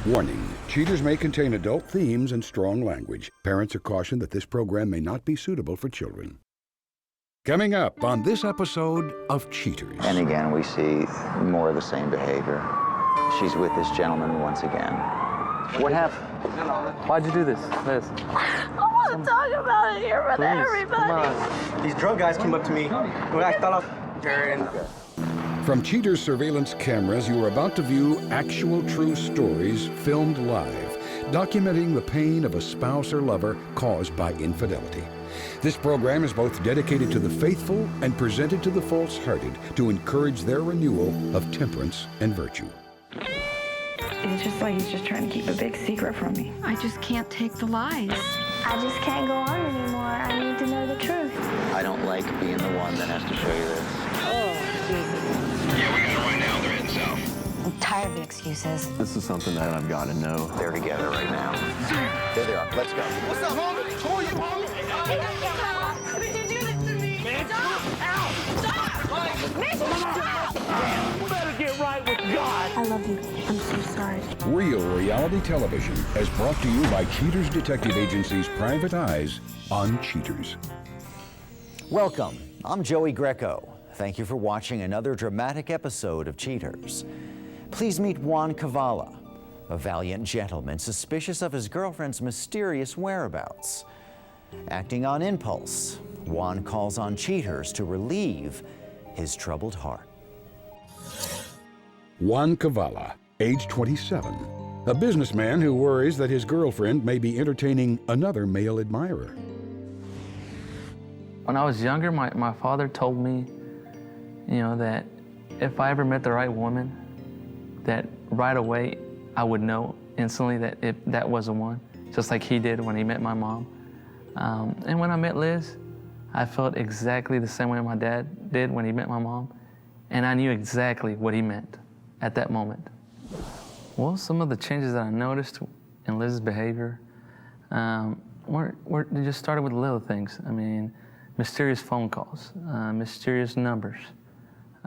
Warning, cheaters may contain adult themes and strong language. Parents are cautioned that this program may not be suitable for children. Coming up on this episode of Cheaters. And again, we see more of the same behavior. She's with this gentleman once again. What happened? Why'd you do this, Liz? I want to talk about it here with everybody. Come on. These drug guys came up to me when I thought I was From Cheaters surveillance cameras, you are about to view actual true stories filmed live, documenting the pain of a spouse or lover caused by infidelity. This program is both dedicated to the faithful and presented to the false-hearted to encourage their renewal of temperance and virtue. It's just like he's just trying to keep a big secret from me. I just can't take the lies. I just can't go on anymore. I need to know the truth. I don't like being the one that has to show you this. Yeah, we got it right now. They're heading south. I'm tired of the excuses. This is something that I've got to know. They're together right now. There they are. Let's go. What's up, homie? Who are you, homie? How did you do this to me? Man, Stop! Ow! Stop! you better get right with God. I love you. I'm so sorry. Real reality television is brought to you by Cheaters Detective Agency's Private Eyes on Cheaters. Welcome. I'm Joey Greco. Thank you for watching another dramatic episode of Cheaters. Please meet Juan Cavala, a valiant gentleman suspicious of his girlfriend's mysterious whereabouts. Acting on impulse, Juan calls on cheaters to relieve his troubled heart. Juan Cavala, age 27, a businessman who worries that his girlfriend may be entertaining another male admirer. When I was younger, my father told me, that if I ever met the right woman, that right away I would know instantly that if that was the one, just like he did when he met my mom. And when I met Liz, I felt exactly the same way my dad did when he met my mom, and I knew exactly what he meant at that moment. Well, some of the changes that I noticed in Liz's behavior they just started with little things. I mean, mysterious phone calls, mysterious numbers,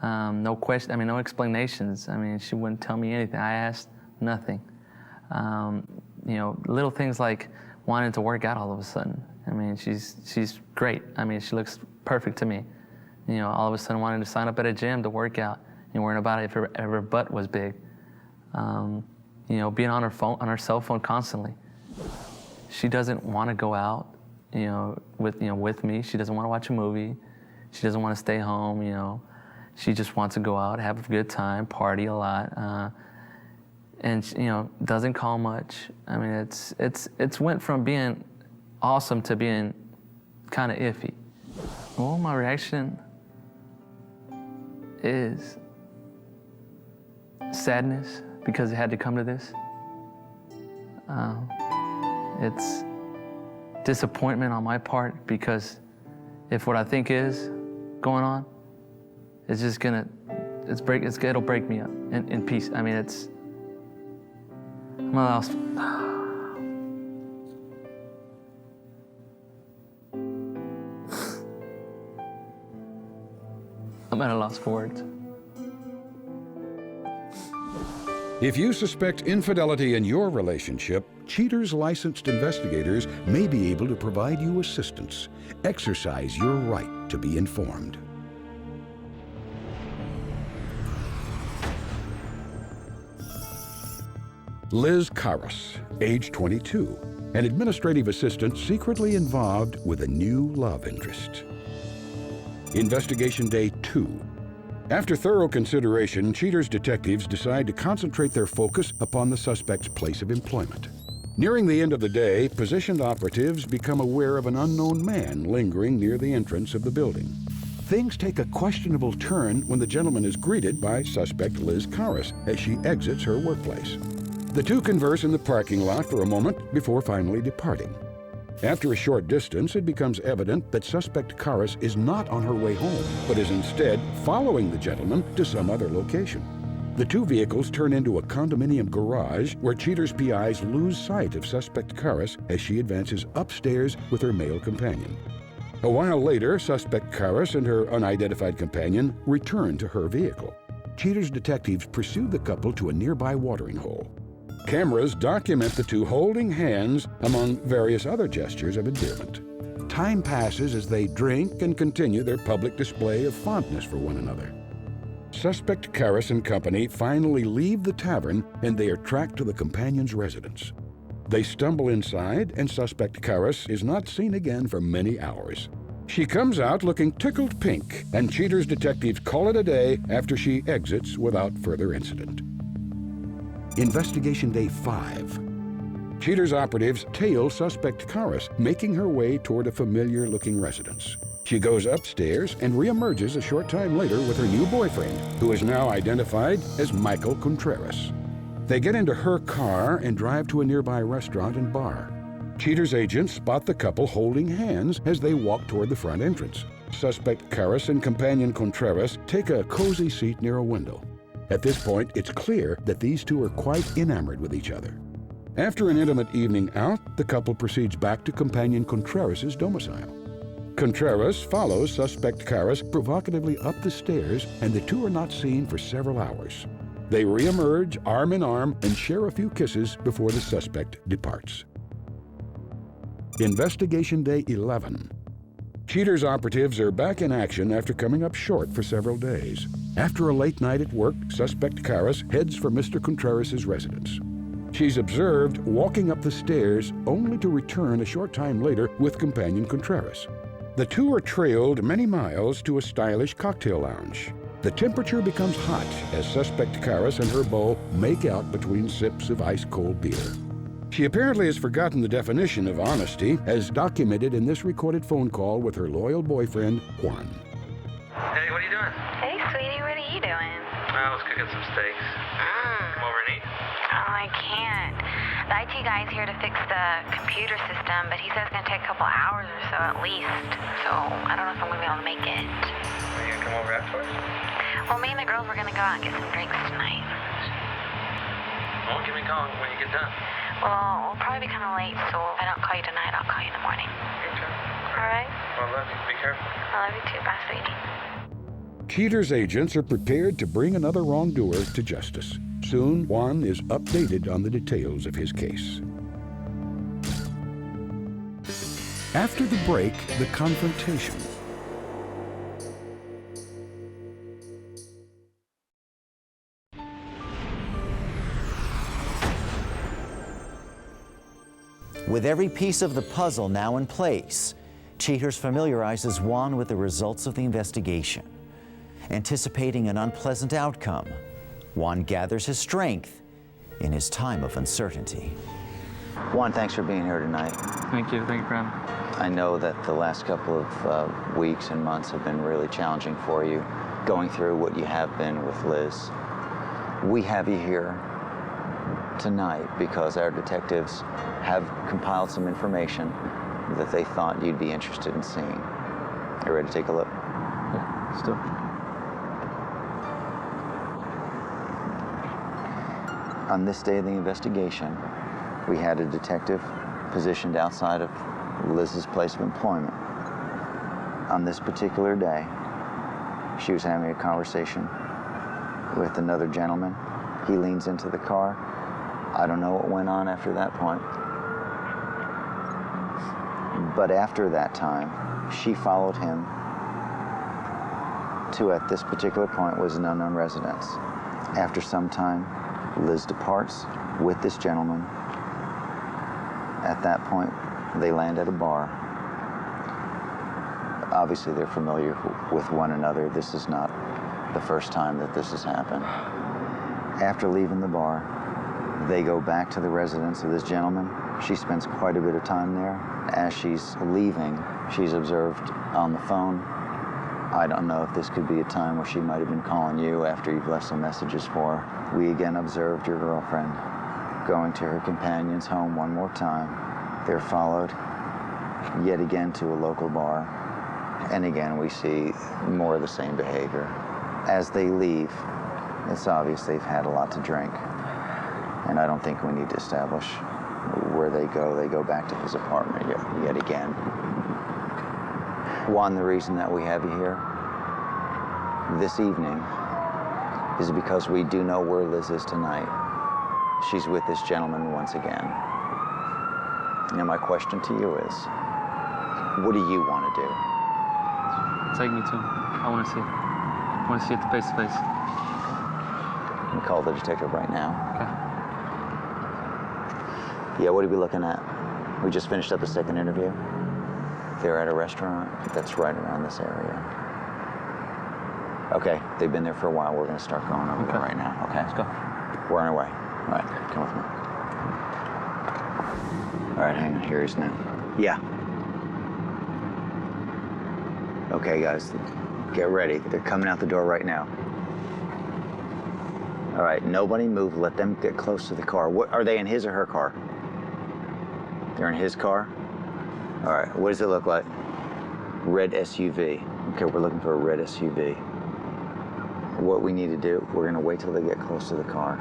no question, no explanations. She wouldn't tell me anything. I asked nothing. Little things like wanting to work out all of a sudden. She's great. She looks perfect to me. All of a sudden wanting to sign up at a gym to work out and worrying about it if her butt was big. Being on her cell phone constantly. She doesn't want to go out, with me. She doesn't want to watch a movie. She doesn't want to stay home, She just wants to go out, have a good time, party a lot, and doesn't call much. It's went from being awesome to being kind of iffy. Well, my reaction is sadness because it had to come to this. It's disappointment on my part because if what I think is going on, it's just it'll break me up in peace. I'm lost. I'm at a loss for words. If you suspect infidelity in your relationship, Cheaters licensed investigators may be able to provide you assistance. Exercise your right to be informed. Liz Karras, age 22, an administrative assistant secretly involved with a new love interest. Investigation Day 2. After thorough consideration, Cheaters detectives decide to concentrate their focus upon the suspect's place of employment. Nearing the end of the day, positioned operatives become aware of an unknown man lingering near the entrance of the building. Things take a questionable turn when the gentleman is greeted by suspect Liz Karras as she exits her workplace. The two converse in the parking lot for a moment before finally departing. After a short distance, it becomes evident that suspect Karras is not on her way home, but is instead following the gentleman to some other location. The two vehicles turn into a condominium garage where Cheaters PIs lose sight of suspect Karras as she advances upstairs with her male companion. A while later, suspect Karras and her unidentified companion return to her vehicle. Cheaters detectives pursue the couple to a nearby watering hole. Cameras document the two holding hands among various other gestures of endearment. Time passes as they drink and continue their public display of fondness for one another. Suspect Karras and company finally leave the tavern and they are tracked to the companion's residence. They stumble inside and suspect Karras is not seen again for many hours. She comes out looking tickled pink and Cheaters detectives call it a day after she exits without further incident. Investigation Day 5. Cheaters operatives tail suspect Karras, making her way toward a familiar-looking residence. She goes upstairs and reemerges a short time later with her new boyfriend, who is now identified as Michael Contreras. They get into her car and drive to a nearby restaurant and bar. Cheaters agents spot the couple holding hands as they walk toward the front entrance. Suspect Karras and companion Contreras take a cozy seat near a window. At this point, it's clear that these two are quite enamored with each other. After an intimate evening out, the couple proceeds back to companion Contreras' domicile. Contreras follows suspect Karras provocatively up the stairs, and the two are not seen for several hours. They reemerge arm in arm and share a few kisses before the suspect departs. Investigation Day 11. Cheaters operatives are back in action after coming up short for several days. After a late night at work, suspect Karras heads for Mr. Contreras' residence. She's observed walking up the stairs only to return a short time later with companion Contreras. The two are trailed many miles to a stylish cocktail lounge. The temperature becomes hot as suspect Karras and her beau make out between sips of ice-cold beer. She apparently has forgotten the definition of honesty, as documented in this recorded phone call with her loyal boyfriend, Juan. Hey, what are you doing? Hey, sweetie, what are you doing? I was cooking some steaks. Come over and eat. Oh, I can't. The IT guy's here to fix the computer system, but he says it's going to take a couple hours or so at least. So I don't know if I'm going to be able to make it. Are you going to come over afterwards? Well, me and the girls were going to go out and get some drinks tonight. Well, give me a call when you get done. Well, we'll probably be kind of late, so if I don't call you tonight, I'll call you in the morning. Okay. All right? Well, I love you. Be careful. I love you too. Bye, sweetie. Cheaters agents are prepared to bring another wrongdoer to justice. Soon, Juan is updated on the details of his case. After the break, the confrontation. With every piece of the puzzle now in place, Cheaters familiarizes Juan with the results of the investigation. Anticipating an unpleasant outcome, Juan gathers his strength in his time of uncertainty. Juan, thanks for being here tonight. Thank you. Thank you, Brad. I know that the last couple of weeks and months have been really challenging for you, going through what you have been with Liz. We have you here tonight because our detectives have compiled some information that they thought you'd be interested in seeing. You ready to take a look? Yeah, let's do it. On this day of the investigation, we had a detective positioned outside of Liz's place of employment. On this particular day, she was having a conversation with another gentleman. He leans into the car. I don't know what went on after that point. But after that time, she followed him to, at this particular point, was an unknown residence. After some time, Liz departs with this gentleman. At that point, they land at a bar. Obviously, they're familiar with one another. This is not the first time that this has happened. After leaving the bar, they go back to the residence of this gentleman. She spends quite a bit of time there. As she's leaving, she's observed on the phone. I don't know if this could be a time where she might have been calling you after you've left some messages for her. We again observed your girlfriend going to her companion's home one more time. They're followed yet again to a local bar. And again, we see more of the same behavior. As they leave, it's obvious they've had a lot to drink. And I don't think we need to establish where they go. They go back to his apartment yet again. Juan, the reason that we have you here this evening is because we do know where Liz is tonight. she's with this gentleman once again. Now my question to you is, what do you want to do? Take me to him. I want to see it. I want to see it face to face. Let me call the detective right now. Okay. Yeah, what are we looking at? We just finished up the second interview. They're at a restaurant that's right around this area. Okay, they've been there for a while. We're going to start going over there right now. Okay, let's go. We're on our way. All right, come with me. All right, hang on. Here he is now. Yeah. Okay, guys, get ready. They're coming out the door right now. All right, nobody move. Let them get close to the car. What, are they in his or her car? They're in his car? All right, what does it look like? Red SUV. Okay, we're looking for a red SUV. What we need to do, we're gonna wait till they get close to the car.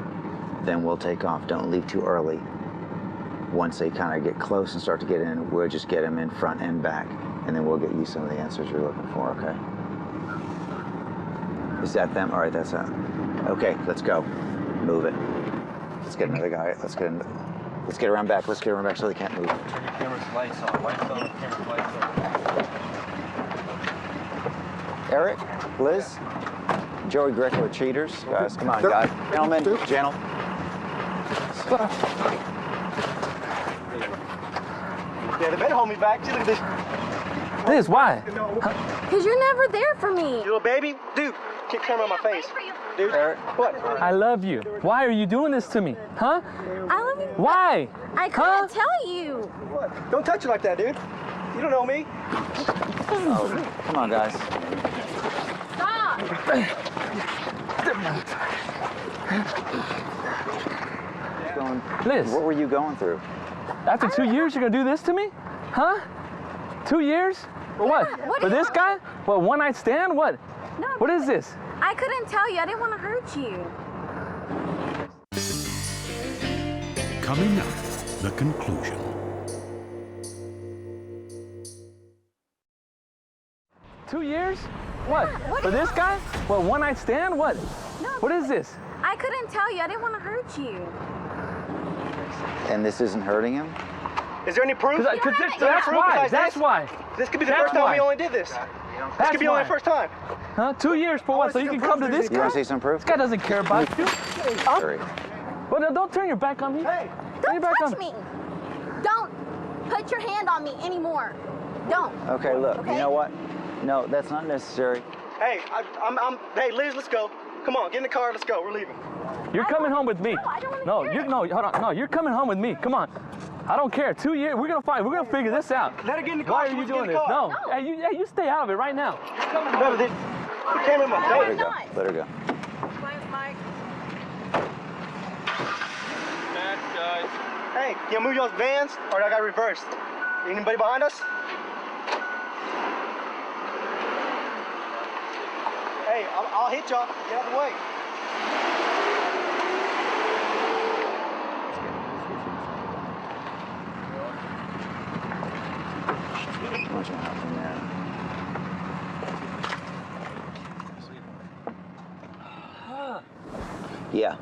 Then we'll take off. Don't leave too early. Once they kind of get close and start to get in, we'll just get them in front and back, and then we'll get you some of the answers you're looking for, okay? Is that them? All right, that's them. Okay, let's go. Move it. Let's get another guy. Let's get around back. Let's get around back so they can't move. Turn your camera's lights on. Lights on, camera's lights on. Eric, Liz, Joey Greco with Cheaters. Guys, come on, guys. Gentlemen, gentle. Yeah, they better hold me back. See, look at this. Liz, why? Because you're never there for me. You little baby? Dude, keep camera on my face. Dude, Eric. what? I love you. Why are you doing this to me? Huh? I love you. Why? I couldn't tell you. What? Don't touch it like that, dude. You don't know me. Oh, come on, guys. Stop. Liz. What were you going through? After 2 years, you're gonna do this to me? Huh? 2 years? For what? For this guy? What, one night stand? What? No. What is this? I couldn't tell you. I didn't want to hurt you. Coming up, the conclusion. Two years? What? For this guy? What, one night stand? What? No. What is this? I couldn't tell you. I didn't want to hurt you. And this isn't hurting him? Is there any proof? That's why. That's why. This could be the first time we only did this. This could be only the first time. Huh? 2 years for what? So you can come to this You guy? want to see some proof? This guy doesn't care about you. Hurry. Well, no, don't turn your back on me. Hey, Don't touch me. Don't put your hand on me anymore. Don't. Okay, look, you know what? No, that's not necessary. hey, hey, Liz, let's go. Come on, get in the car, let's go. We're leaving. You're coming home with me. No, I don't want to hear it. hold on. No, you're coming home with me. Come on. I don't care. 2 years. We're gonna fight. We're gonna figure this out. Let her get in the car. Why are you doing this? No. Hey, you stay out of it right now. You're coming home. Put the camera in my Let her face. go. Let her go. Guys. Hey, can you move y'all's vans or I got reversed? Anybody behind us? Hey, I'll hit y'all. Get out of the way. Watch out from there. Yeah.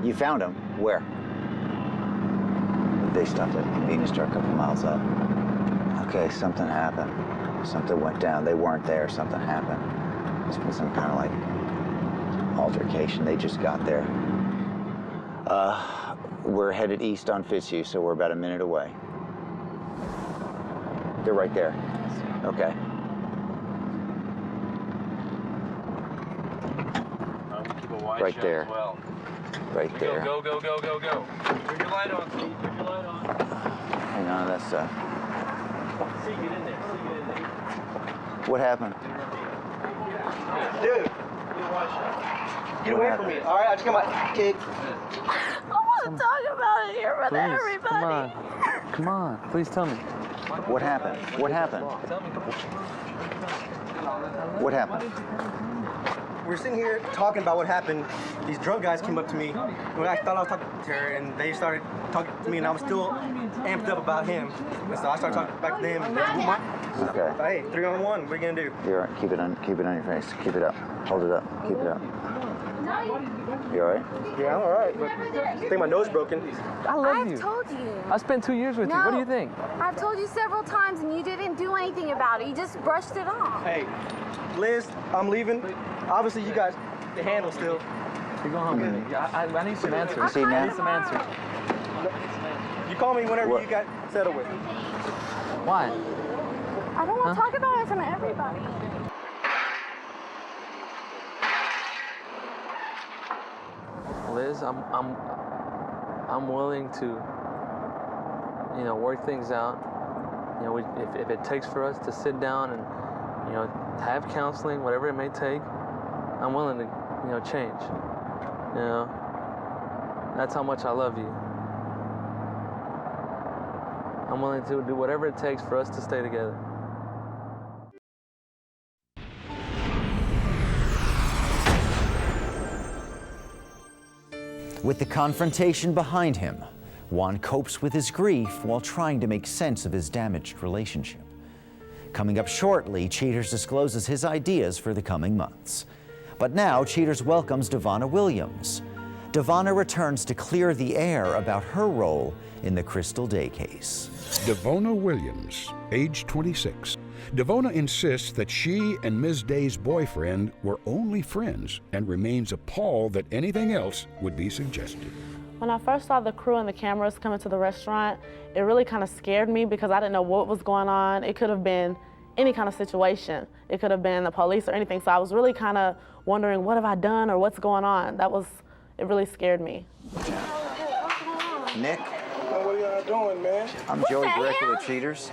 You found him. Where? They stopped at a convenience store a couple miles up. Okay, something happened. Something went down. They weren't there. Something happened. There's been some kind of like altercation. They just got there. We're headed east on Fitzhugh, so we're about a minute away. They're right there. Okay. Keep a wide Right shot there. as well. Right there. Go, go, go, go, go. Turn your light on, Steve. Turn your light on. Hang on to that stuff. See, get in there. See, get in there. What happened? Dude. Get away from me. All right, I just got my kick. I want to talk about it here with Please, everybody. come on. Come on. Please tell me. What happened? What happened? What happened? We're sitting here talking about what happened. These drug guys came up to me. And I thought I was talking to her, and they started talking to me, and I was still amped up about him. And so I started talking back to them. And they blew my... Okay. Hey, 3-on-1. What are you gonna do? You're right. Keep it on your face. Keep it up. Hold it up. Keep it up. You all right? Yeah, I'm all right, but I think my nose is broken. I love you. I've told you. I spent 2 years with you. What do you think? I've told you several times and you didn't do anything about it. You just brushed it off. Hey, Liz, I'm leaving. Obviously, you guys can handle still. You're going home with me. I need some answers. See, now? I need some answers. You call me whenever you got settled with. Why? I don't want to talk about it in front of everybody. Liz, I'm willing to, work things out. If it takes for us to sit down and, have counseling, whatever it may take, I'm willing to, change. That's how much I love you. I'm willing to do whatever it takes for us to stay together. With the confrontation behind him, Juan copes with his grief while trying to make sense of his damaged relationship. Coming up shortly, Cheaters discloses his ideas for the coming months. But now, Cheaters welcomes Divona Williams. Devona returns to clear the air about her role in the Crystal Day case. Divona Williams, age 26. Devona insists that she and Ms. Day's boyfriend were only friends and remains appalled that anything else would be suggested. When I first saw the crew and the cameras coming to the restaurant, it really kind of scared me because I didn't know what was going on. It could have been any kind of situation. It could have been the police or anything. So I was really kind of wondering, what have I done or what's going on? It really scared me. Nick? What are y'all doing, man? I'm Joey Greco with Cheaters.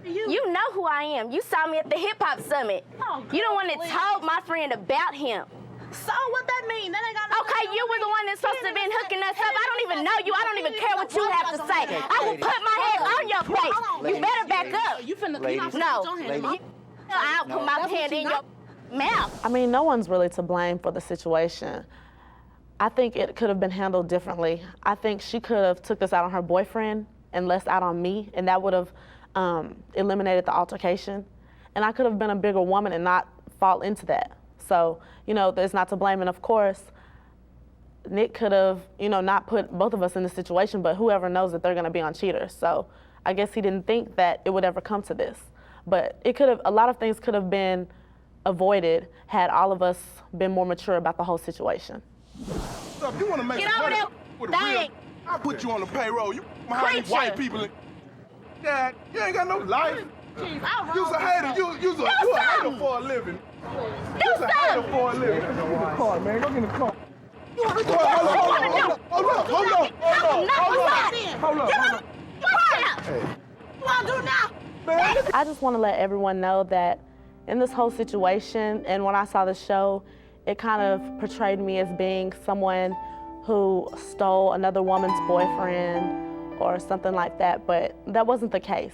You know who I am. You saw me at the hip hop summit. You the one that told my friend about him. So what that mean? That ain't got nothing Okay, you were the one that's supposed to have been hooking us up. I don't even know you. I don't even care what you have to say. I will put my hands on your face. You better back up. You finna No. I'll put my hand in your mouth. I mean, no one's really to blame for the situation. I think it could have been handled differently. I think she could have took this out on her boyfriend and less out on me, and that would have eliminated the altercation. And I could have been a bigger woman and not fall into that. So, there's not to blame. And of course, Nick could have, not put both of us in this situation, but whoever knows that they're going to be on Cheaters. So I guess he didn't think that it would ever come to this. But a lot of things could have been avoided had all of us been more mature about the whole situation. So if you want to make Get over there. with a real, I'll put you on the payroll. You behind these white people. Dad, you ain't got no life. You's a hater. You's a hater for a living. You's a hater for a living. Get in the car, man. Go get in the car. Hold up. Hey. What I do now? I just want to let everyone know that in this whole situation, and when I saw the show, it kind of portrayed me as being someone who stole another woman's boyfriend or something like that, but that wasn't the case.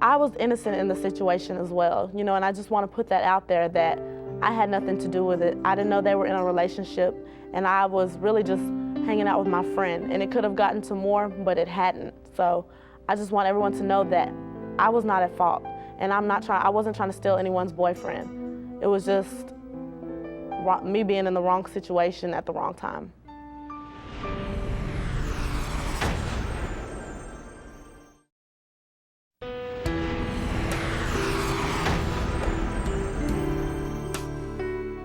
I was innocent in the situation as well, and I just want to put that out there that I had nothing to do with it. I didn't know they were in a relationship, and I was really just hanging out with my friend, and it could have gotten to more, but it hadn't. So I just want everyone to know that I was not at fault, and I wasn't trying to steal anyone's boyfriend. It was just me being in the wrong situation at the wrong time.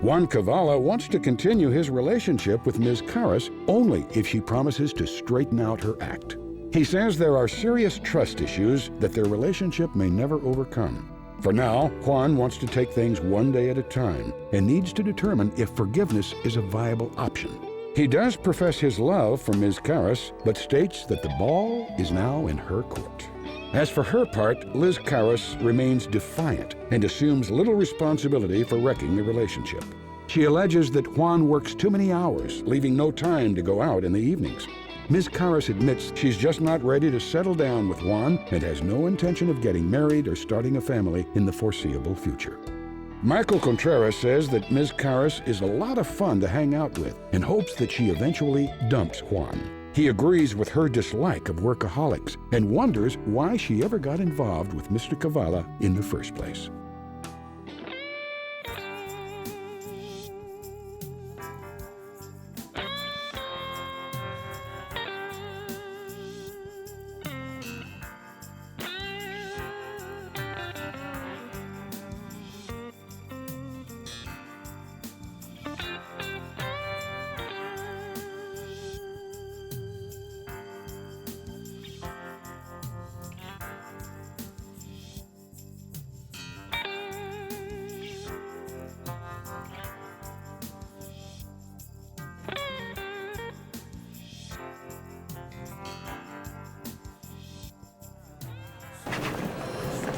Juan Cavala wants to continue his relationship with Ms. Karras only if she promises to straighten out her act. He says there are serious trust issues that their relationship may never overcome. For now, Juan wants to take things one day at a time and needs to determine if forgiveness is a viable option. He does profess his love for Ms. Karras, but states that the ball is now in her court. As for her part, Liz Karras remains defiant and assumes little responsibility for wrecking the relationship. She alleges that Juan works too many hours, leaving no time to go out in the evenings. Ms. Karras admits she's just not ready to settle down with Juan and has no intention of getting married or starting a family in the foreseeable future. Michael Contreras says that Ms. Karras is a lot of fun to hang out with and hopes that she eventually dumps Juan. He agrees with her dislike of workaholics and wonders why she ever got involved with Mr. Cavala in the first place.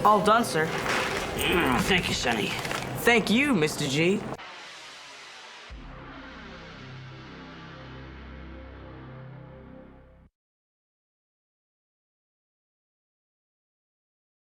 All done, sir. Thank you, Sonny. Thank you, Mr. G.